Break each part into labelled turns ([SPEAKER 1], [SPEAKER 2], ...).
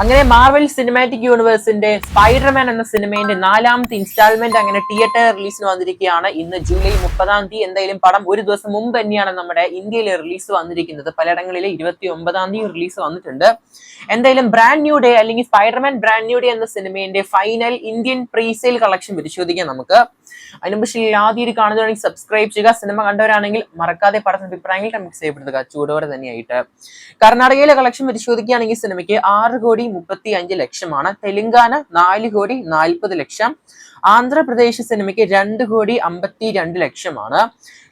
[SPEAKER 1] അങ്ങനെ Marvel cinematic യൂണിവേഴ്സിന്റെ Spiderman എന്ന സിനിമയുടെ 4ാമത്തെ ഇൻസ്റ്റാൾമെന്റ് അങ്ങനെ തിയേറ്റർ റിലീസിന് വന്നിരിക്കുകയാണ്. ഇന്ന് ജൂലൈ 30 എന്തായാലും പടം ഒരു ദിവസം മുമ്പ് തന്നെയാണ് നമ്മുടെ ഇന്ത്യയിൽ റിലീസ് വന്നിരിക്കുന്നത്. പലയിടങ്ങളിൽ 29 റിലീസ് വന്നിട്ടുണ്ട്. എന്തായാലും ബ്രാൻഡ് ന്യൂ ഡേ അല്ലെങ്കിൽ സ്പൈഡർമാൻ ബ്രാൻഡ് ന്യൂ ഡേ എന്ന സിനിമയുടെ ഫൈനൽ ഇന്ത്യൻ പ്രീസെയിൽ കളക്ഷൻ പരിശോധിക്കാം നമുക്ക്. അതിന് മുമ്പ് ആദ്യം കാണുന്നതാണെങ്കിൽ സബ്സ്ക്രൈബ് ചെയ്യുക. സിനിമ കണ്ടവരാണെങ്കിൽ മറക്കാതെ പടത്തിന്റെ അഭിപ്രായങ്ങൾ കമന്റ് ചെയ്യപ്പെടുത്തുക ചൂടോടെ തന്നെയായിട്ട്. കർണാടകയിലെ കളക്ഷൻ പരിശോധിക്കുകയാണെങ്കിൽ സിനിമയ്ക്ക് 6,35,00,000 തെലങ്കാന 4,40,00,000, ആന്ധ്രാപ്രദേശ് സിനിമയ്ക്ക് 2,52,00,000,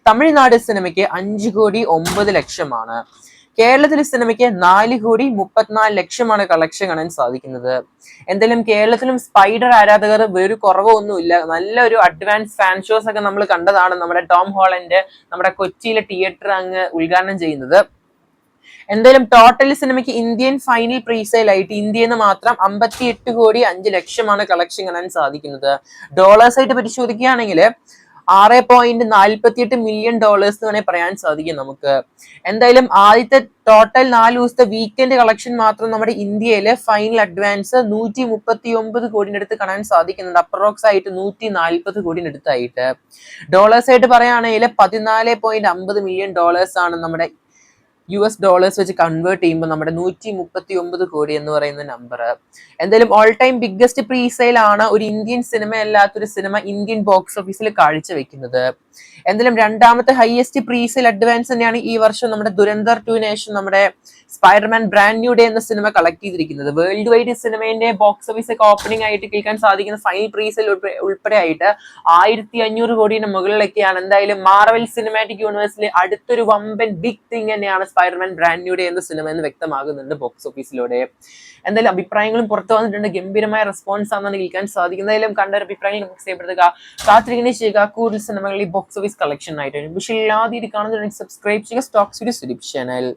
[SPEAKER 1] തമിഴ്നാട് സിനിമയ്ക്ക് 5,09,00,000, കേരളത്തിലെ സിനിമയ്ക്ക് 4,34,00,000 കളക്ഷൻ കാണാൻ സാധിക്കുന്നത്. എന്തായാലും കേരളത്തിലും സ്പൈഡർ ആരാധകർ വേറെ കുറവൊന്നുമില്ല. നല്ലൊരു അഡ്വാൻസ് ഫാൻ ഷോസ് ഒക്കെ നമ്മൾ കണ്ടതാണ്. നമ്മുടെ ടോം ഹോളൻഡ് നമ്മുടെ കൊച്ചിയിലെ തിയേറ്റർ അങ്ങ് ഉദ്ഘാടനം ചെയ്യുന്നത്. എന്തായാലും ടോട്ടൽ സിനിമയ്ക്ക് ഇന്ത്യൻ ഫൈനൽ പ്രീസെയിൽ ആയിട്ട് ഇന്ത്യയിൽ നിന്ന് മാത്രം 58,05,00,000 കളക്ഷൻ കാണാൻ സാധിക്കുന്നത്. ഡോളേഴ്സ് ആയിട്ട് പരിശോധിക്കുകയാണെങ്കിൽ $6.48 മില്യൺ എന്ന് വേണേൽ പറയാൻ സാധിക്കും നമുക്ക്. എന്തായാലും ആദ്യത്തെ ടോട്ടൽ 4 ദിവസത്തെ വീക്കെൻഡ് കളക്ഷൻ മാത്രം നമ്മുടെ ഇന്ത്യയിലെ ഫൈനൽ അഡ്വാൻസ് 139 കോടിയുടെ അടുത്ത് കാണാൻ സാധിക്കുന്നുണ്ട്. അപ്രോക്സ് ആയിട്ട് 140 കോടിയുടെ അടുത്തായിട്ട്. ഡോളേഴ്സ് ആയിട്ട് പറയുകയാണെങ്കിൽ $14.50 മില്യൺ ആണ് നമ്മുടെ US ഡോളേഴ്സ് വെച്ച് കൺവേർട്ട് ചെയ്യുമ്പോൾ നമ്മുടെ 139 കോടി എന്ന് പറയുന്ന നമ്പർ. എന്തായാലും ഓൾ ടൈം ബിഗ്ഗസ്റ്റ് പ്രീസെയിൽ ആണ് ഒരു ഇന്ത്യൻ സിനിമ അല്ലാത്തൊരു സിനിമ ഇന്ത്യൻ ബോക്സ് ഓഫീസിൽ കാഴ്ചവെക്കുന്നത്. എന്തായാലും 2ാമത്തെ ഹയസ്റ്റ് പ്രീസെയിൽ അഡ്വാൻസ് തന്നെയാണ് ഈ വർഷം നമ്മുടെ ദുരന്തർ 2 ശേഷം നമ്മുടെ സ്പൈഡർമാൻ ബ്രാൻഡ് ന്യൂ ഡേ എന്ന സിനിമ കളക്ട് ചെയ്തിരിക്കുന്നത്. വേൾഡ് വൈഡ് സിനിമയുടെ ബോക്സ് ഓഫീസ് ഒക്കെ ഓപ്പണിംഗ് ആയിട്ട് കേൾക്കാൻ സാധിക്കുന്ന ഫൈനൽ പ്രീസെയിൽ ഉൾപ്പെടെ ആയിട്ട് 1,500 കോടിയുടെ മുകളിലൊക്കെയാണ്. എന്തായാലും മാർവൽ സിനിമാറ്റിക് യൂണിവേഴ്സിലെ അടുത്തൊരു വമ്പൻ ബിഗ് തിങ് തന്നെയാണ് സ്പൈഡർമാൻ ബ്രാൻഡ് ന്യൂ ഡേ എന്ന സിനിമ എന്ന് വ്യക്തമാകുന്നുണ്ട് ബോക്സ് ഓഫീസിലൂടെ. എന്തായാലും അഭിപ്രായങ്ങളും പുറത്തു വന്നിട്ടുണ്ട്. ഗംഭീരമായ റെസ്പോൺസ് ആണെന്ന് കേൾക്കാൻ സാധിക്കുന്നതായാലും കണ്ട അഭിപ്രായങ്ങൾ രേഖപ്പെടുത്തുക. കാത്തിരിക്കുന്നത് ചെയ്യുക കൂടുതൽ സിനിമകളിൽ ബോക്സ് ഓഫീസ് കളക്ഷൻ ആയിട്ട്. പക്ഷേ ആദ്യം കാണുന്നതിന് സബ്സ്ക്രൈബ് ചെയ്യുക സ്റ്റോക്സ് വീഡിയോ ചാനൽ.